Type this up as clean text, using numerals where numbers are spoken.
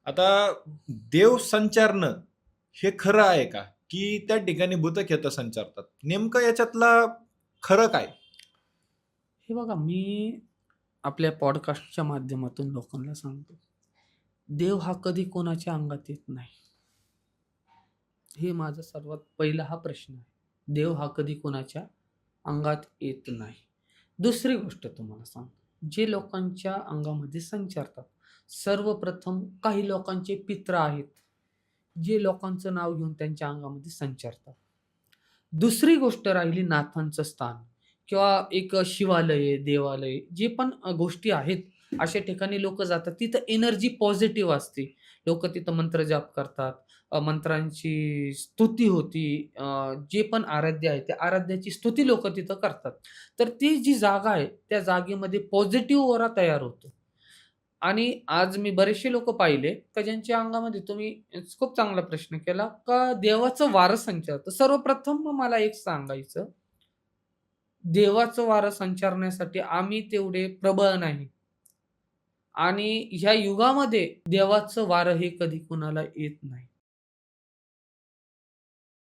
आता देव संचारणं हे खरं आहे का? की त्या ठिकाणी भूतखेतं संचारतात? नेमकं याच्यातला खरं काय? हे बघा, मी आपल्या पॉडकास्टच्या माध्यमातून लोकांना सांगतो. देव हा कधी कोणाच्या अंगात येत नाही. हे माझा सर्वात पहिला हा प्रश्न आहे. देव हा कधी कोणाच्या अंगात येत नाही. दुसरी गोष्ट तुम्हाला सांगतो. जे लोकांच्या अंगामध्ये संचारतात. सर्वप्रथम काही लोकांचे पित्र आहेत. जे लोकांचं नाव घेऊन त्यांच्या अंगामध्ये संचारतात. दुसरी गोष्ट राहिली नाथांचं स्थान किंवा एक शिवालय, देवालय जे पण गोष्टी आहेत, अशा ठिकाणी लोकं जातात. तिथं एनर्जी पॉझिटिव्ह असते. लोकं तिथं मंत्र जाप करतात. मंत्रांची स्तुती होती. जे पण आराध्य आहे, त्या आराध्याची स्तुती लोकं तिथं करतात. तर ती जी जागा आहे, त्या जागेमध्ये पॉझिटिव्ह ऑरा तयार होतो. आणि आज मी बरेचसे लोकं पाहिले, का ज्यांच्या अंगामध्ये तुम्ही खूप चांगला प्रश्न केला, का देवाचं वारं संचारतं. सर्वप्रथम मला एक सांगायचं, देवाचं वारं संचारण्यासाठी आम्ही तेवढे प्रबळ नाही आणि ह्या युगामध्ये देवाचं वारं हे कधी कुणाला येत नाही.